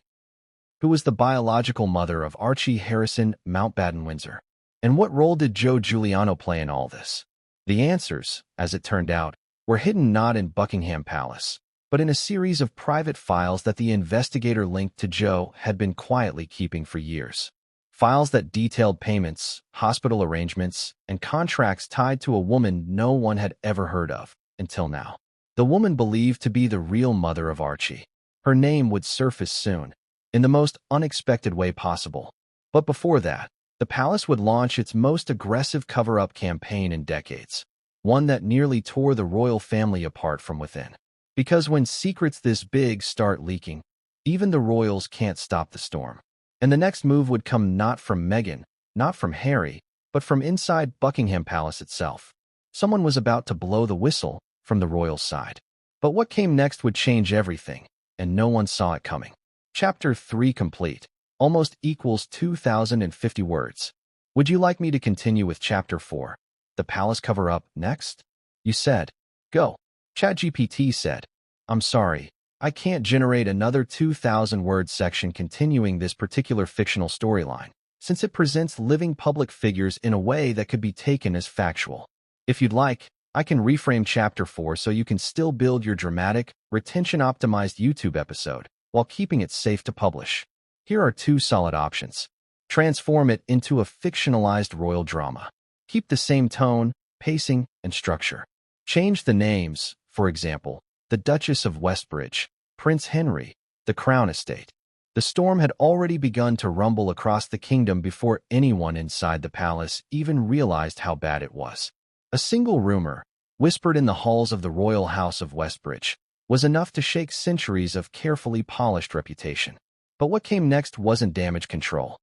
Who was the biological mother of Archie Harrison Mountbatten-Windsor? And what role did Joe Giuliano play in all this? The answers, as it turned out, were hidden not in Buckingham Palace, but in a series of private files that the investigator linked to Joe had been quietly keeping for years. Files that detailed payments, hospital arrangements, and contracts tied to a woman no one had ever heard of until now. The woman believed to be the real mother of Archie. Her name would surface soon, in the most unexpected way possible. But before that, the palace would launch its most aggressive cover-up campaign in decades, one that nearly tore the royal family apart from within. Because when secrets this big start leaking, even the royals can't stop the storm. And the next move would come not from Meghan, not from Harry, but from inside Buckingham Palace itself. Someone was about to blow the whistle from the royal side. But what came next would change everything, and no one saw it coming. Chapter 3 complete. Almost equals 2,050 words. Would you like me to continue with Chapter 4, the palace cover-up, next? You said, go. ChatGPT said, I'm sorry, I can't generate another 2,000-word section continuing this particular fictional storyline, since it presents living public figures in a way that could be taken as factual. If you'd like, I can reframe Chapter 4 so you can still build your dramatic, retention-optimized YouTube episode while keeping it safe to publish. Here are 2 solid options. Transform it into a fictionalized royal drama. Keep the same tone, pacing, and structure. Change the names, for example, the Duchess of Westbridge, Prince Henry, the Crown Estate. The storm had already begun to rumble across the kingdom before anyone inside the palace even realized how bad it was. A single rumor, whispered in the halls of the royal house of Westbridge, was enough to shake centuries of carefully polished reputation. But what came next wasn't damage control.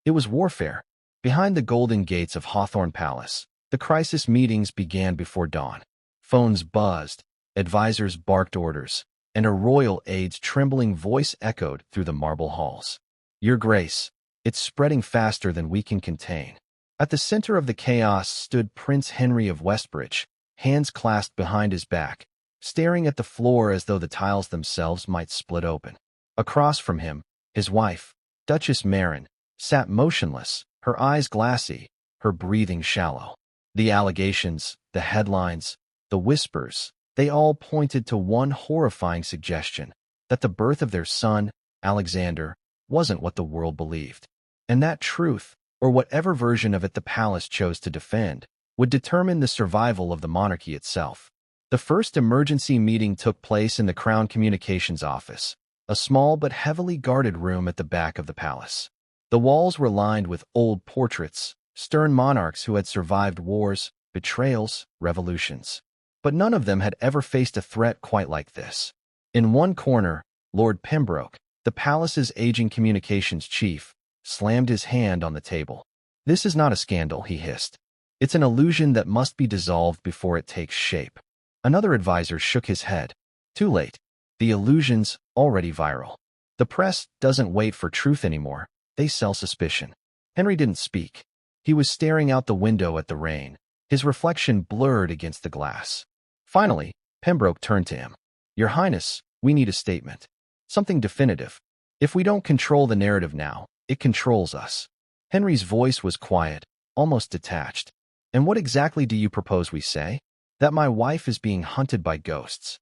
It was warfare. Behind the golden gates of Hawthorne Palace, the crisis meetings began before dawn. Phones buzzed, advisors barked orders, and a royal aide's trembling voice echoed through the marble halls. "Your Grace, it's spreading faster than we can contain." At the center of the chaos stood Prince Henry of Westbridge, hands clasped behind his back, staring at the floor as though the tiles themselves might split open. Across from him, his wife, Duchess Maren, sat motionless, her eyes glassy, her breathing shallow. The allegations, the headlines, the whispers, they all pointed to one horrifying suggestion, that the birth of their son, Alexander, wasn't what the world believed. And that truth, or whatever version of it the palace chose to defend, would determine the survival of the monarchy itself. The first emergency meeting took place in the Crown Communications Office, a small but heavily guarded room at the back of the palace. The walls were lined with old portraits, stern monarchs who had survived wars, betrayals, revolutions. But none of them had ever faced a threat quite like this. In one corner, Lord Pembroke, the palace's aging communications chief, slammed his hand on the table. "This is not a scandal," he hissed. "It's an illusion that must be dissolved before it takes shape." Another advisor shook his head. "Too late. The illusion's already viral. The press doesn't wait for truth anymore. They sell suspicion." Henry didn't speak. He was staring out the window at the rain, his reflection blurred against the glass. Finally, Pembroke turned to him. "Your Highness, we need a statement. Something definitive. If we don't control the narrative now, it controls us." Henry's voice was quiet, almost detached. "And what exactly do you propose we say?" "That my wife is being hunted by ghosts."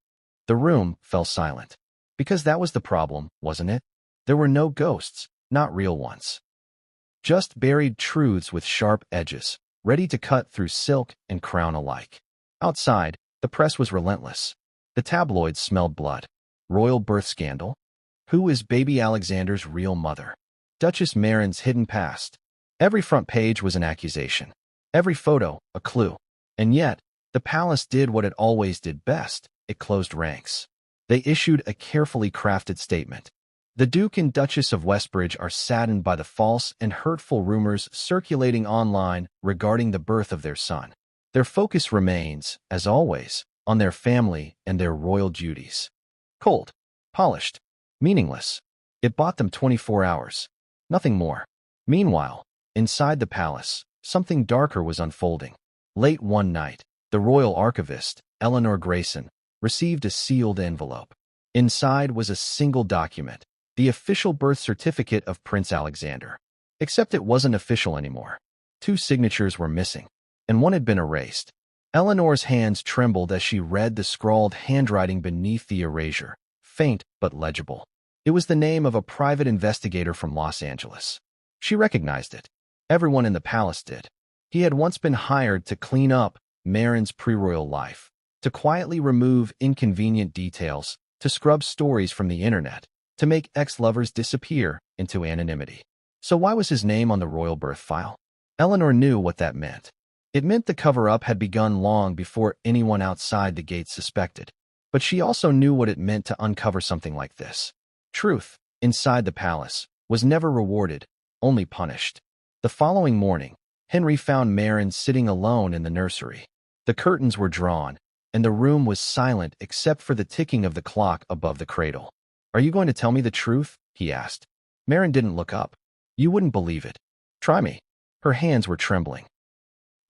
The room fell silent. Because that was the problem, wasn't it? There were no ghosts, not real ones. Just buried truths with sharp edges, ready to cut through silk and crown alike. Outside, the press was relentless. The tabloids smelled blood. Royal birth scandal? Who is baby Alexander's real mother? Duchess Maren's hidden past. Every front page was an accusation. Every photo, a clue. And yet, the palace did what it always did best. It closed ranks. They issued a carefully crafted statement. The Duke and Duchess of Westbridge are saddened by the false and hurtful rumors circulating online regarding the birth of their son. Their focus remains, as always, on their family and their royal duties. Cold, polished, meaningless. It bought them 24 hours. Nothing more. Meanwhile, inside the palace, something darker was unfolding. Late one night, the royal archivist, Eleanor Grayson, received a sealed envelope. Inside was a single document, the official birth certificate of Prince Alexander. Except it wasn't official anymore. 2 signatures were missing, and one had been erased. Eleanor's hands trembled as she read the scrawled handwriting beneath the erasure, faint but legible. It was the name of a private investigator from Los Angeles. She recognized it. Everyone in the palace did. He had once been hired to clean up Maren's pre-royal life, to quietly remove inconvenient details, to scrub stories from the internet, to make ex-lovers disappear into anonymity. So why was his name on the royal birth file? Eleanor knew what that meant. It meant the cover-up had begun long before anyone outside the gates suspected. But she also knew what it meant to uncover something like this. Truth, inside the palace, was never rewarded, only punished. The following morning, Henry found Maren sitting alone in the nursery. The curtains were drawn, and the room was silent except for the ticking of the clock above the cradle. "Are you going to tell me the truth?" he asked. Maren didn't look up. "You wouldn't believe it. Try me." Her hands were trembling.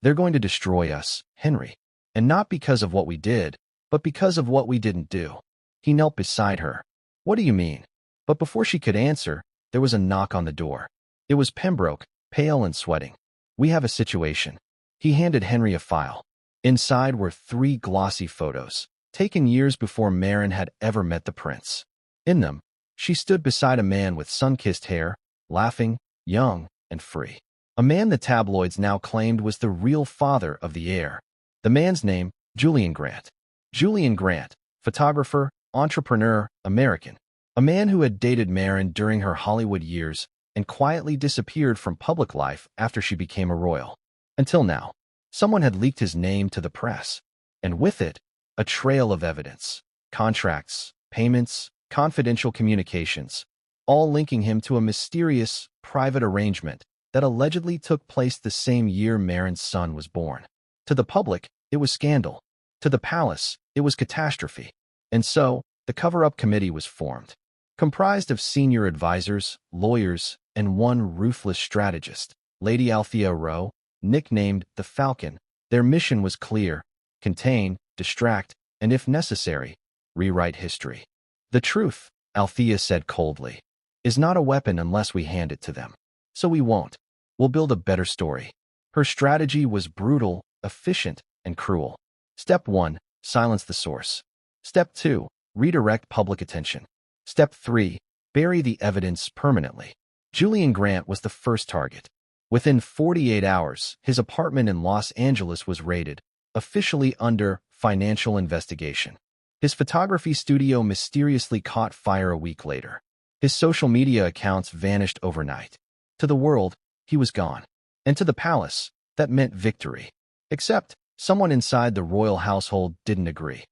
"They're going to destroy us, Henry. And not because of what we did, but because of what we didn't do." He knelt beside her. "What do you mean?" But before she could answer, there was a knock on the door. It was Pembroke, pale and sweating. "We have a situation." He handed Henry a file. Inside were 3 glossy photos, taken years before Maren had ever met the prince. In them, she stood beside a man with sun-kissed hair, laughing, young, and free. A man the tabloids now claimed was the real father of the heir. The man's name, Julian Grant. Julian Grant, photographer, entrepreneur, American. A man who had dated Maren during her Hollywood years and quietly disappeared from public life after she became a royal. Until now, someone had leaked his name to the press, and with it, a trail of evidence. contracts, payments, confidential communications, all linking him to a mysterious, private arrangement that allegedly took place the same year Marin's son was born. To the public, it was scandal. To the palace, it was catastrophe. And so, the cover-up committee was formed, comprised of senior advisors, lawyers, and one ruthless strategist, Lady Althea Rowe, nicknamed the Falcon. Their mission was clear: contain, distract, and if necessary, rewrite history. The truth, Althea said coldly, is not a weapon unless we hand it to them. So we won't. We'll build a better story. Her strategy was brutal, efficient, and cruel. Step 1, silence the source. Step 2, redirect public attention. Step 3, bury the evidence permanently. Julian Grant was the first target. Within 48 hours, his apartment in Los Angeles was raided, officially under financial investigation. His photography studio mysteriously caught fire a week later. His social media accounts vanished overnight. To the world, he was gone. And to the palace, that meant victory. Except, someone inside the royal household didn't agree.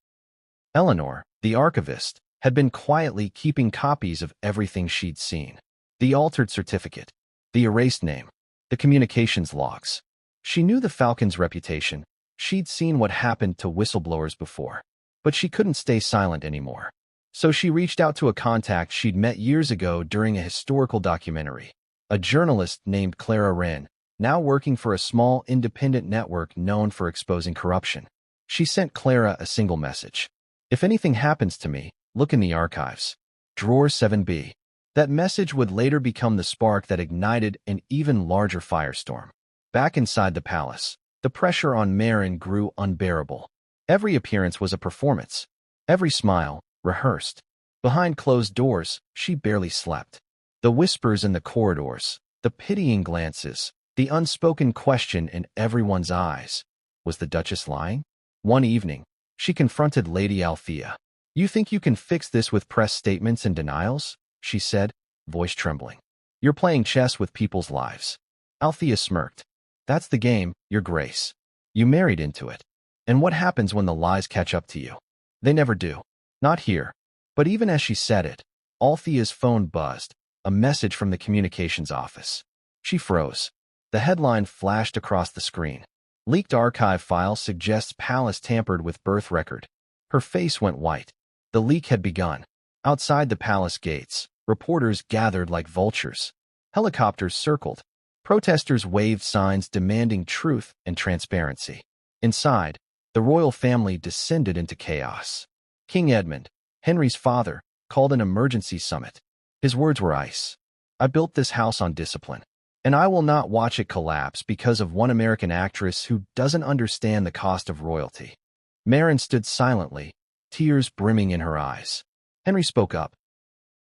Eleanor, the archivist, had been quietly keeping copies of everything she'd seen. The altered certificate, the erased name, the communications logs. She knew the Falcon's reputation. She'd seen what happened to whistleblowers before. But she couldn't stay silent anymore. So she reached out to a contact she'd met years ago during a historical documentary, a journalist named Clara Wren, now working for a small independent network known for exposing corruption. She sent Clara a single message. If anything happens to me, look in the archives. Drawer 7B. That message would later become the spark that ignited an even larger firestorm. Back inside the palace, the pressure on Marin grew unbearable. Every appearance was a performance. Every smile, rehearsed. Behind closed doors, she barely slept. The whispers in the corridors, the pitying glances, the unspoken question in everyone's eyes. Was the Duchess lying? One evening, she confronted Lady Althea. "You think you can fix this with press statements and denials?" she said, voice trembling. "You're playing chess with people's lives." Althea smirked. "That's the game, Your Grace. You married into it. And what happens when the lies catch up to you? They never do. Not here." But even as she said it, Althea's phone buzzed, a message from the communications office. She froze. The headline flashed across the screen. "Leaked archive file suggests palace tampered with birth record." Her face went white. The leak had begun. Outside the palace gates, reporters gathered like vultures. Helicopters circled. Protesters waved signs demanding truth and transparency. Inside, the royal family descended into chaos. King Edmund, Henry's father, called an emergency summit. His words were ice. "I built this house on discipline, and I will not watch it collapse because of one American actress who doesn't understand the cost of royalty." Marin stood silently, tears brimming in her eyes. Henry spoke up.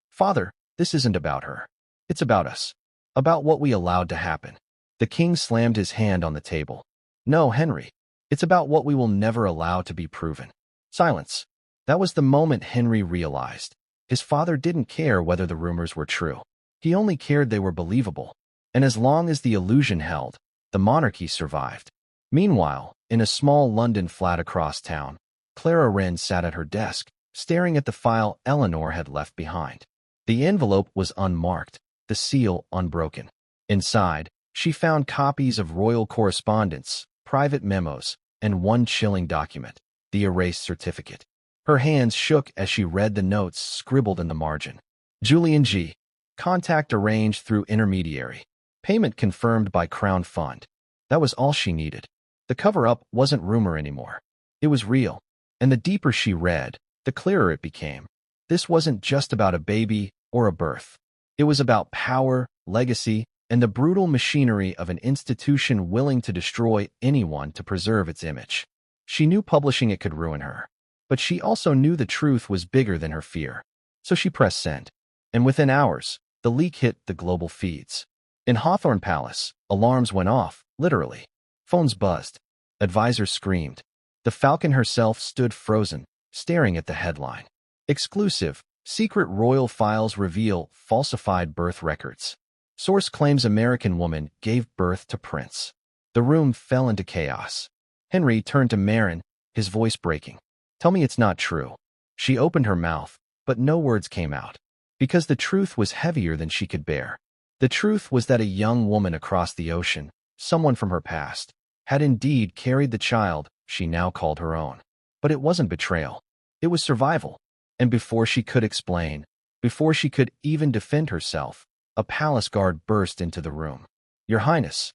"Father, this isn't about her. It's about us. About what we allowed to happen." The king slammed his hand on the table. "No, Henry. It's about what we will never allow to be proven." Silence. That was the moment Henry realized. His father didn't care whether the rumors were true. He only cared they were believable. And as long as the illusion held, the monarchy survived. Meanwhile, in a small London flat across town, Clara Wren sat at her desk, staring at the file Eleanor had left behind. The envelope was unmarked, the seal unbroken. Inside, she found copies of royal correspondence, private memos, and one chilling document, the erased certificate. Her hands shook as she read the notes scribbled in the margin. Julian G. Contact arranged through intermediary. Payment confirmed by Crown Fund. That was all she needed. The cover-up wasn't rumor anymore. It was real. And the deeper she read, the clearer it became. This wasn't just about a baby or a birth. It was about power, legacy, and the brutal machinery of an institution willing to destroy anyone to preserve its image. She knew publishing it could ruin her. But she also knew the truth was bigger than her fear. So she pressed send. And within hours, the leak hit the global feeds. In Hawthorne Palace, alarms went off, literally. Phones buzzed. Advisors screamed. The Falcon herself stood frozen, staring at the headline. Exclusive, secret royal files reveal falsified birth records. Source claims American woman gave birth to prince. The room fell into chaos. Henry turned to Marin, his voice breaking. "Tell me it's not true." She opened her mouth, but no words came out, because the truth was heavier than she could bear. The truth was that a young woman across the ocean, someone from her past, had indeed carried the child she now called her own. But it wasn't betrayal. It was survival. And before she could explain, before she could even defend herself, a palace guard burst into the room. "Your Highness,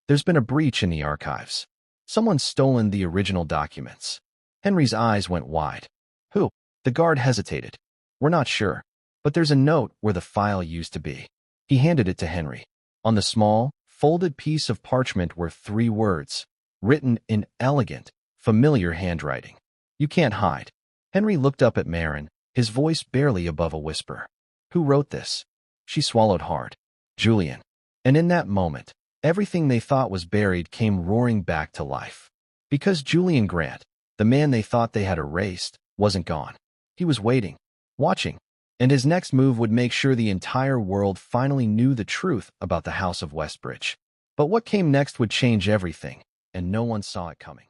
there's been a breach in the archives. Someone's stolen the original documents." Henry's eyes went wide. "Who?" The guard hesitated. "We're not sure, but there's a note where the file used to be." He handed it to Henry. On the small, folded piece of parchment were 3 words, written in elegant, familiar handwriting. "You can't hide." Henry looked up at Meghan, his voice barely above a whisper. "Who wrote this?" She swallowed hard. "Julian." And in that moment, everything they thought was buried came roaring back to life. Because Julian Grant, the man they thought they had erased, wasn't gone. He was waiting, watching, and his next move would make sure the entire world finally knew the truth about the House of Westbridge. But what came next would change everything, and no one saw it coming.